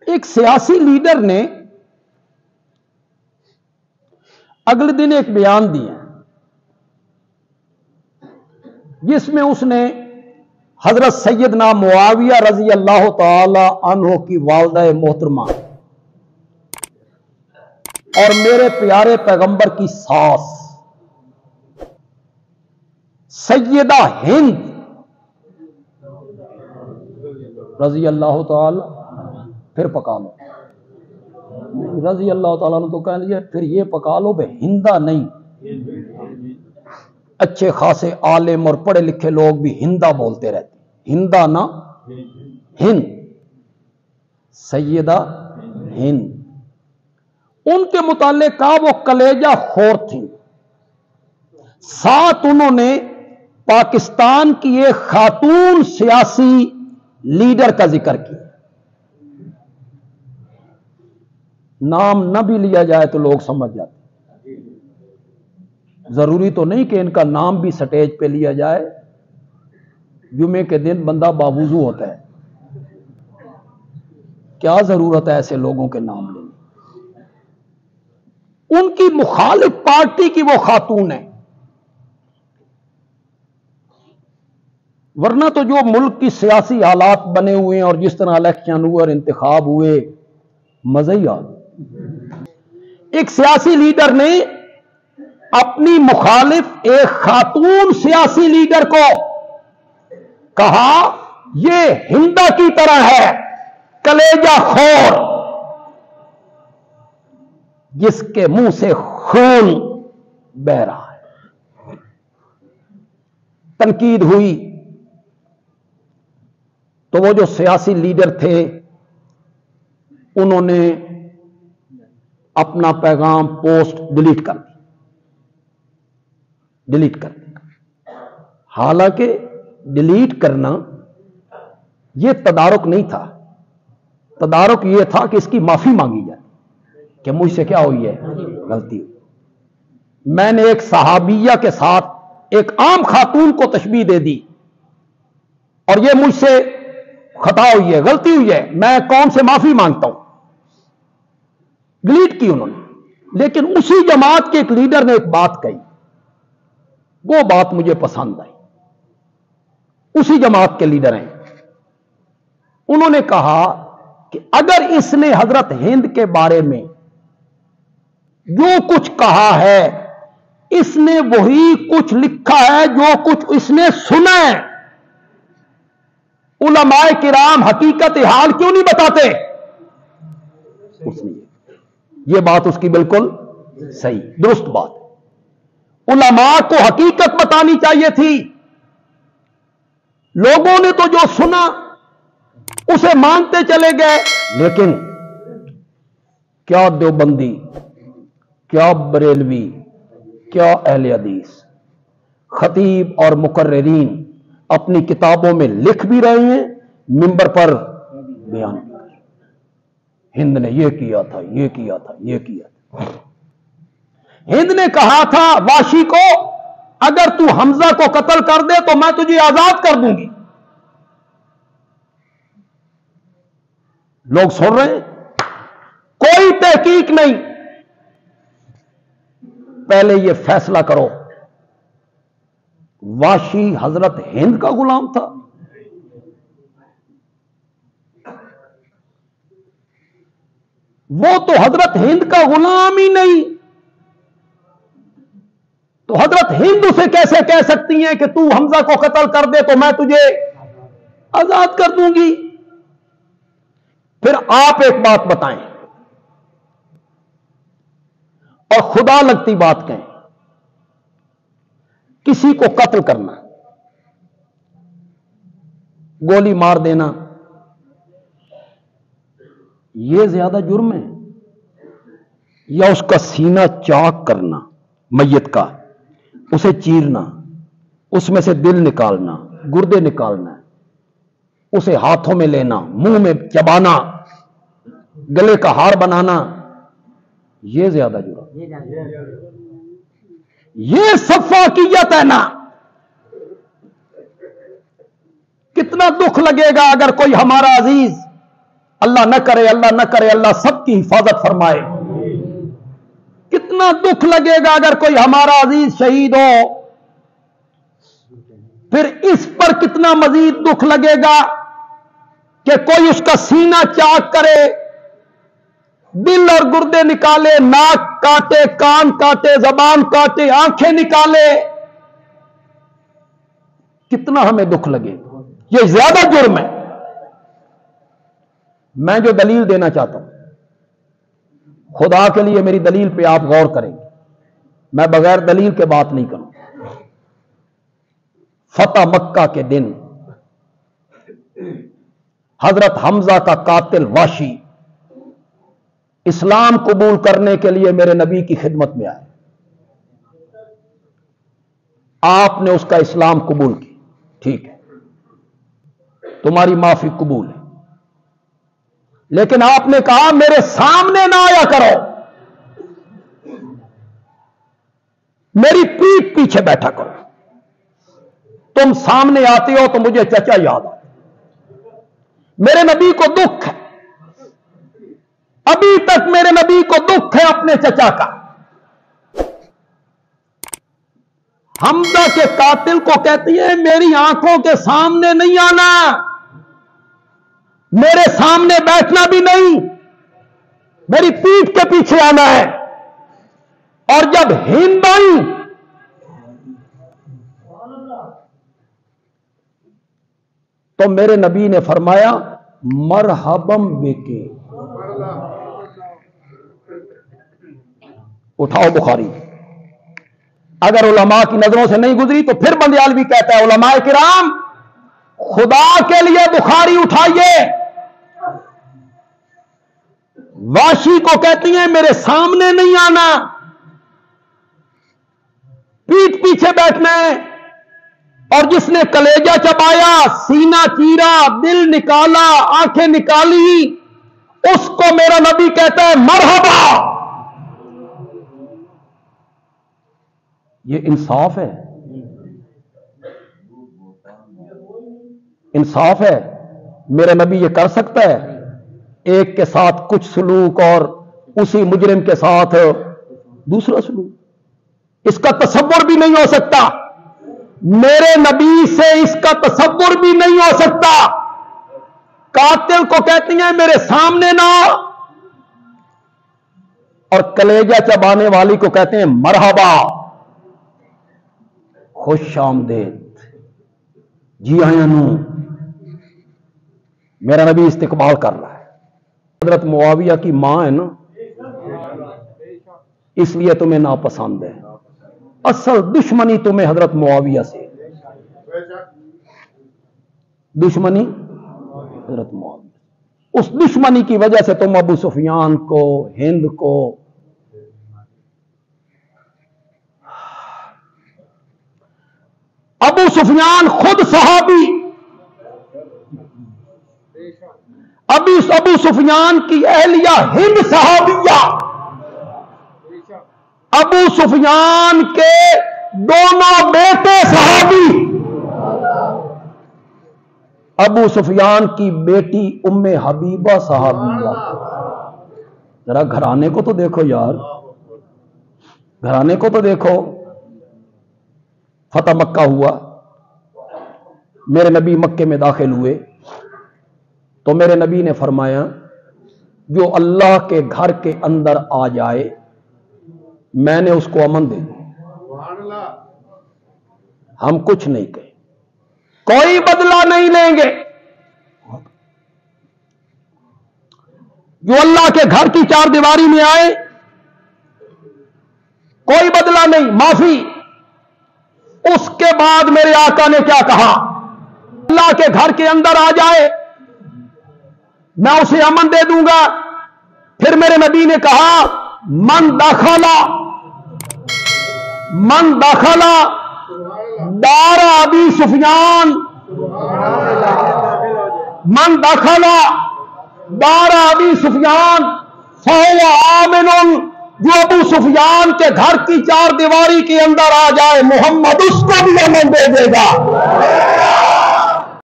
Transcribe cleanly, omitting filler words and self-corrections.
ایک سیاسی لیڈر نے اگلے دن ایک بیان دیا جس میں اس نے حضرت سیدنا معاویہ رضی اللہ تعالی عنہ کی والدہ محترمہ اور میرے پیارے پیغمبر کی ساس سیدہ ہند رضی اللہ تعالی، پھر پکا لو رضی اللہ تعالیٰ نے تو کہہ لیا، پھر یہ پکا لو بے ہندا نہیں۔ اچھے خاصے عالم اور پڑھے لکھے لوگ بھی ہندا بولتے رہتے، ہندا نہ ہند، سیدہ ہند۔ ان کے متعلق کہا وہ کلیجہ خور تھی۔ ساتھ انہوں نے پاکستان کی ایک خاتون سیاسی لیڈر کا ذکر کیا۔ نام نہ بھی لیا جائے تو لوگ سمجھ جاتے، ضروری تو نہیں کہ ان کا نام بھی سٹیج پہ لیا جائے۔ جمعے کے دن بندہ باوضو ہوتا ہے، کیا ضرورت ہے ایسے لوگوں کے نام لینے؟ ان کی مخالف پارٹی کی وہ خاتون ہے، ورنہ تو جو ملک کی سیاسی حالات بنے ہوئے ہیں اور جس طرح الیکشن ہوئے اور انتخاب ہوئے، مزہ ہی آ۔ ایک سیاسی لیڈر نے اپنی مخالف ایک خاتون سیاسی لیڈر کو کہا یہ ہندا کی طرح ہے، کلیجہ خور، جس کے منہ سے خون بہ رہا ہے۔ تنقید ہوئی تو وہ جو سیاسی لیڈر تھے انہوں نے اپنا پیغام پوسٹ ڈیلیٹ کر دی۔ حالانکہ ڈیلیٹ کرنا یہ تدارک نہیں تھا، تدارک یہ تھا کہ اس کی معافی مانگی جائے کہ مجھ سے کیا ہوئی ہے، غلطی ہوئی۔ میں نے ایک صحابیہ کے ساتھ ایک عام خاتون کو تشبیہ دے دی اور یہ مجھ سے خطا ہوئی ہے، غلطی ہوئی ہے، میں قوم سے معافی مانگتا ہوں، ڈیلیٹ کی انہوں نے۔ لیکن اسی جماعت کے ایک لیڈر نے ایک بات کہی، وہ بات مجھے پسند آئی۔ اسی جماعت کے لیڈر ہیں، انہوں نے کہا کہ اگر اس نے حضرت ہند کے بارے میں جو کچھ کہا ہے، اس نے وہی کچھ لکھا ہے جو کچھ اس نے سنا ہے، علماء کرام حقیقت حال کیوں نہیں بتاتے؟ اس نے یہ بات اس کی بالکل صحیح درست بات، علماء کو حقیقت بتانی چاہیے تھی۔ لوگوں نے تو جو سنا اسے مانتے چلے گئے، لیکن کیا دیوبندی، کیا بریلوی، کیا اہل حدیث، خطیب اور مقررین اپنی کتابوں میں لکھ بھی رہے ہیں، منبر پر بیان بھی کر رہے ہیں، ہند نے یہ کیا تھا، یہ کیا تھا، یہ کیا تھا۔ ہند نے کہا تھا واشی کو اگر تو حمزہ کو قتل کر دے تو میں تجھے آزاد کر دوں گی۔ لوگ سن رہے ہیں، کوئی تحقیق نہیں، پہلے یہ فیصلہ کرو واشی حضرت ہند کا غلام تھا؟ وہ تو حضرت ہند کا غلام ہی نہیں، تو حضرت ہند اسے کیسے کہہ سکتی ہیں کہ تو حمزہ کو قتل کر دے تو میں تجھے آزاد کر دوں گی؟ پھر آپ ایک بات بتائیں اور خدا لگتی بات کہیں، کسی کو قتل کرنا، گولی مار دینا، یہ زیادہ جرم ہے یا اس کا سینہ چاک کرنا میت کا، اسے چیرنا، اس میں سے دل نکالنا، گردے نکالنا، اسے ہاتھوں میں لینا، منہ میں چبانا، گلے کا ہار بنانا، یہ زیادہ جرم؟ یہ سفاکیت ہے نا۔ کتنا دکھ لگے گا اگر کوئی ہمارا عزیز اللہ نہ کرے، اللہ نہ کرے، اللہ سب کی حفاظت فرمائے۔ کتنا دکھ لگے گا اگر کوئی ہمارا عزیز شہید ہو، پھر اس پر کتنا مزید دکھ لگے گا کہ کوئی اس کا سینہ چاک کرے، دل اور گردے نکالے، ناک کاٹے، کان کاٹے، زبان کاٹے، آنکھیں نکالے، کتنا ہمیں دکھ لگے گا۔ یہ زیادہ جرم ہے۔ میں جو دلیل دینا چاہتا ہوں، خدا کے لیے میری دلیل پہ آپ غور کریں گے، میں بغیر دلیل کے بات نہیں کروں۔ فتح مکہ کے دن حضرت حمزہ کا قاتل واشی اسلام قبول کرنے کے لیے میرے نبی کی خدمت میں آئے۔ آپ نے اس کا اسلام قبول کی، ٹھیک ہے، تمہاری معافی قبول ہے، لیکن آپ نے کہا میرے سامنے نہ آیا کرو، میری پیٹھ پیچھے بیٹھا کرو۔ تم سامنے آتے ہو تو مجھے چچا یاد آتا۔ میرے نبی کو دکھ ہے، ابھی تک میرے نبی کو دکھ ہے اپنے چچا کا۔ حمزہ کے قاتل کو کہتی ہے میری آنکھوں کے سامنے نہیں آنا، میرے سامنے بیٹھنا بھی نہیں، میری پیٹھ کے پیچھے آنا ہے۔ اور جب ہند آئی تو میرے نبی نے فرمایا مرحبم بکے۔ اٹھاؤ بخاری، اگر علماء کی نظروں سے نہیں گزری تو پھر بندیالوی کہتا ہے علماء کرام خدا کے لیے بخاری اٹھائیے۔ واشی کو کہتی ہیں میرے سامنے نہیں آنا، پیٹھ پیچھے بیٹھنا ہے، اور جس نے کلیجہ چبایا، سینہ چیرا، دل نکالا، آنکھیں نکالی، اس کو میرا نبی کہتا ہے مرحبا۔ یہ انصاف ہے؟ انصاف ہے؟ میرا نبی یہ کر سکتا ہے؟ ایک کے ساتھ کچھ سلوک اور اسی مجرم کے ساتھ دوسرا سلوک، اس کا تصور بھی نہیں ہو سکتا۔ میرے نبی سے اس کا تصور بھی نہیں ہو سکتا۔ قاتل کو کہتی ہیں میرے سامنے نہ، اور کلیجہ چبانے والی کو کہتے ہیں مرحبا، خوش آمدید، جی آیا نو۔ میرا نبی استقبال کر رہا ہے۔ حضرت معاویہ کی ماں ہے نا، اس لیے تمہیں ناپسند ہے، اصل دشمنی تمہیں حضرت معاویہ سے، دشمنی حضرت معاویہ، اس دشمنی کی وجہ سے تم ابو سفیان کو، ہند کو، ابو سفیان خود صحابی، ابو سفیان کی اہلیہ ہند صحابیہ، ابو سفیان کے دونوں بیٹے صحابی، ابو سفیان کی بیٹی ام حبیبہ صحابیہ۔ ذرا گھرانے کو تو دیکھو یار، گھرانے کو تو دیکھو۔ فتح مکہ ہوا، میرے نبی مکے میں داخل ہوئے تو میرے نبی نے فرمایا جو اللہ کے گھر کے اندر آ جائے میں نے اس کو امن دے دیا، ہم کچھ نہیں کہیں، کوئی بدلہ نہیں لیں گے۔ جو اللہ کے گھر کی چار دیواری میں آئے کوئی بدلہ نہیں، معافی۔ اس کے بعد میرے آقا نے کیا کہا؟ اللہ کے گھر کے اندر آ جائے میں اسے امن دے دوں گا۔ پھر میرے نبی نے کہا من دخل دار ابی سفیان، من دخل دار ابی سفیان فهو آمن۔ جو ابو سفیان کے گھر کی چار دیواری کے اندر آ جائے محمد اس کو بھی امن دے دے گا۔